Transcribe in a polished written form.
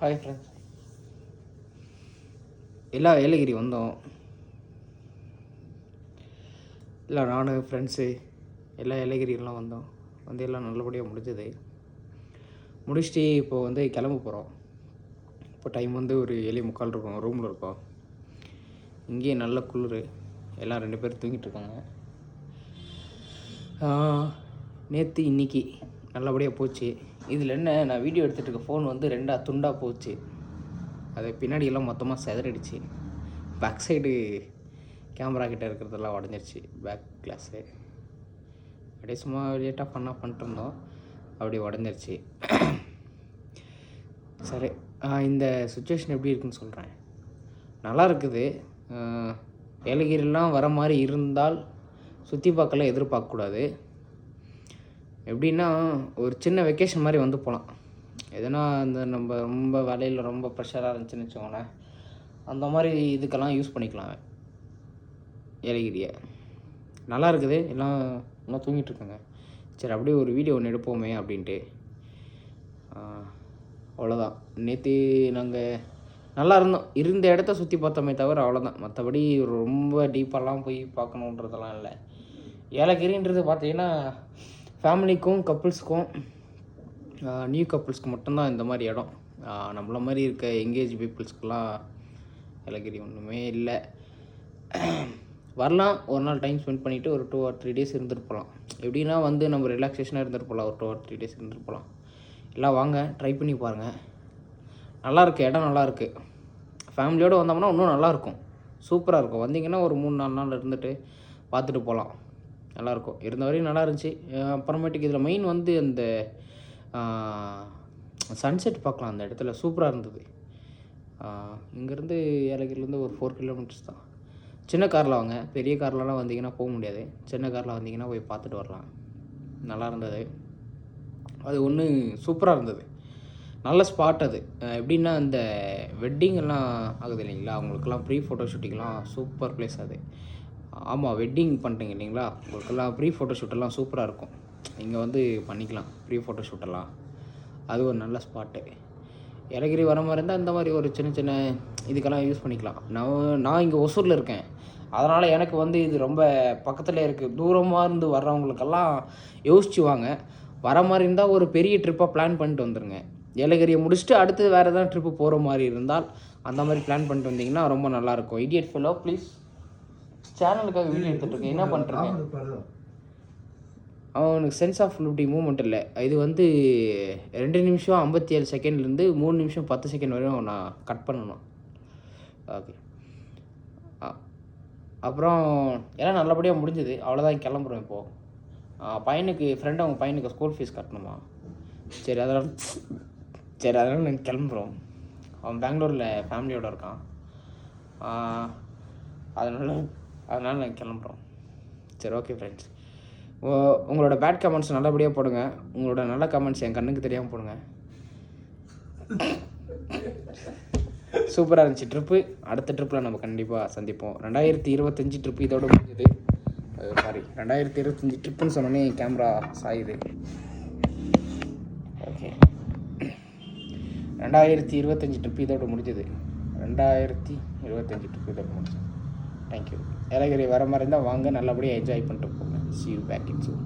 Hi friends, எல்லாம் ஏலகிரி வந்தோம். இல்லை நான் ஃப்ரெண்ட்ஸு எல்லாம் ஏலகிரிலாம் வந்தோம். வந்து எல்லாம் நல்லபடியாக முடிஞ்சது. முடிச்சுட்டு இப்போது வந்து கிளம்ப போகிறோம். இப்போ டைம் வந்து ஒரு 7:45 இருக்கும். ரூமில் இருக்கோம். இங்கேயே நல்ல குளிர். எல்லாம் 2 பேர் தூங்கிட்டுருக்காங்க. நேற்று இன்றைக்கி நல்லபடியாக போச்சு. இதில் என்ன, நான் வீடியோ எடுத்துகிட்டு இருக்க ஃபோன் வந்து 2 துண்டாக போச்சு. அது பின்னாடியெல்லாம் மொத்தமாக செதறிடுச்சு. பேக் சைடு கேமரா கிட்டே இருக்கிறதெல்லாம் உடஞ்சிருச்சு. பேக் கிளாஸு அப்படியே சும்மா லேட்டாக பண்ணிட்டு இருந்தோம். அப்படி உடஞ்சிருச்சு. சரி, இந்த சுச்சுவேஷன் எப்படி இருக்குன்னு சொல்கிறேன். நல்லா இருக்குது. ஏலகிரிலாம் வர மாதிரி இருந்தால் சுற்றி பார்க்கலாம் எதிர்பார்க்கக்கூடாது. எப்படின்னா ஒரு சின்ன வெக்கேஷன் மாதிரி வந்து போகலாம். எதனா இந்த நம்ம ரொம்ப வேலையில் ரொம்ப ப்ரெஷராக இருந்துச்சுன்னு வச்சுக்கோங்களேன், அந்த மாதிரி இதுக்கெல்லாம் யூஸ் பண்ணிக்கலாம் ஏலகிரியை. நல்லா இருக்குது. எல்லாம் இன்னும் தூங்கிட்டுருக்காங்க. சரி, அப்படியே ஒரு வீடியோ ஒன்று எடுப்போமே அப்படின்ட்டு. அவ்வளோதான். நேற்று நாங்கள் நல்லா இருந்த இடத்த சுற்றி பார்த்தோமே தவிர அவ்வளோதான். மற்றபடி ரொம்ப டீப்பாலாம் போய் பார்க்கணுன்றதெல்லாம் இல்லை. ஏலகிரின்றது பார்த்தீங்கன்னா ஃபேமிலிக்கும் கப்புள்ஸுக்கும் நியூ கப்புள்ஸ்க்கு மட்டும்தான் இந்த மாதிரி இடம். நம்மள மாதிரி இருக்க எங்கேஜ் பீப்புள்ஸ்க்கெலாம் ஏலகிரி ஒன்றுமே இல்லை. வரலாம், ஒரு நாள் டைம் ஸ்பெண்ட் பண்ணிவிட்டு ஒரு 2 or 3 days இருந்துட்டு போகலாம். எப்படின்னா வந்து நம்ம ரிலாக்ஸேஷனாக இருந்துட்டு போகலாம். ஒரு 2 or 3 days இருந்துட்டு போகலாம். எல்லாம் வாங்க, ட்ரை பண்ணி பாருங்கள். நல்லாயிருக்கு, இடம் நல்லாயிருக்கு. ஃபேமிலியோடு வந்தோம்னா இன்னும் நல்லாயிருக்கும், சூப்பராக இருக்கும். வந்தீங்கன்னா ஒரு 3-4 நாள் இருந்துட்டு பார்த்துட்டு போகலாம். நல்லாயிருக்கும். இருந்த வரையும் நல்லா இருந்துச்சு. அப்புறமேட்டுக்கு இதில் மெயின் வந்து அந்த சன்செட் பார்க்கலாம். அந்த இடத்துல சூப்பராக இருந்தது. இங்கேருந்து ஏலகிரிலேருந்து ஒரு 4 kilometers தான். சின்ன காரில் வாங்க, பெரிய கார்லலாம் வந்தீங்கன்னா போக முடியாது. சின்ன காரில் வந்தீங்கன்னா போய் பார்த்துட்டு வரலாம். நல்லா இருந்தது. அது ஒன்று சூப்பராக இருந்தது. நல்ல ஸ்பாட் அது. எப்படின்னா இந்த வெட்டிங் எல்லாம் ஆகுது இல்லைங்களா, அவங்களுக்கெல்லாம் ப்ரீ ஃபோட்டோ ஷூட்டிங்லாம் சூப்பர் பிளேஸ் அது. ஆமாம், வெட்டிங் பண்ணுறீங்க இல்லைங்களா, உங்களுக்கெல்லாம் ப்ரீ ஃபோட்டோ ஷூட்டெல்லாம் சூப்பராக இருக்கும். இங்கே வந்து பண்ணிக்கலாம் ப்ரீ ஃபோட்டோ ஷூட்டெல்லாம். அது ஒரு நல்ல ஸ்பாட்டு. ஏலகிரி வர மாதிரி இருந்தால் இந்த மாதிரி ஒரு சின்ன சின்ன இதுக்கெல்லாம் யூஸ் பண்ணிக்கலாம். நான் இங்கே ஒசூரில் இருக்கேன். அதனால் எனக்கு வந்து இது ரொம்ப பக்கத்தில் இருக்குது. தூரமாக இருந்து வர்றவங்களுக்கெல்லாம் யோசிச்சு வாங்க. வர மாதிரி இருந்தால் ஒரு பெரிய ட்ரிப்பாக பிளான் பண்ணிட்டு வந்துடுங்க. ஏலகிரியை முடிச்சுட்டு அடுத்து வேறு எதாவது ட்ரிப்பு போகிற மாதிரி இருந்தால் அந்த மாதிரி பிளான் பண்ணிட்டு வந்தீங்கன்னா ரொம்ப நல்லாயிருக்கும். இடியட் ஃபெல்லோ, ப்ளீஸ் சேனலுக்காக வீடியோ எடுத்துகிட்ருக்கேன். என்ன பண்ணுறேன், அவனுக்கு சென்ஸ் ஆஃப் லிபர்ட்டி மூவ்மெண்ட் இல்லை. இது வந்து 2 நிமிஷம் 57 செகண்ட்லேருந்து 3 நிமிஷம் 10 செகண்ட் வரையும் நான் கட் பண்ணணும். ஓகே, அப்புறம் எல்லாம் நல்லபடியாக முடிஞ்சுது. அவ்வளோதான், கிளம்புறோம் இப்போது. அவங்க பையனுக்கு ஸ்கூல் ஃபீஸ் கட்டணுமா. அதனால் நாங்கள் கிளம்புறோம். அவன் பெங்களூரில் ஃபேமிலியோடு இருக்கான். அதனால் நாங்கள் கிளம்புறோம். சரி, ஓகே ஃப்ரெண்ட்ஸ், உங்களோட பேட் கமெண்ட்ஸ் நல்லபடியாக போடுங்க. உங்களோட நல்ல கமெண்ட்ஸ் என் கண்ணுக்கு தெரியாமல் போடுங்க. சூப்பராக இருந்துச்சு ட்ரிப்பு. அடுத்த ட்ரிப்பில் நம்ம கண்டிப்பாக சந்திப்போம். 2025 ட்ரிப்பு இதோடு முடிஞ்சது. 2025 ட்ரிப்புன்னு சொன்னோன்னே கேமரா சாயுது. ஓகே, 2025 ட்ரிப்பு இதோடு முடிஞ்சது. 2025 ட்ரிப்பு இதோடு முடிஞ்சது. தேங்க்யூ. ஏலகிரி வர மாதிரி இருந்தால் வாங்க, நல்லபடியாக என்ஜாய் பண்ணிட்டு போங்க. See you back in soon.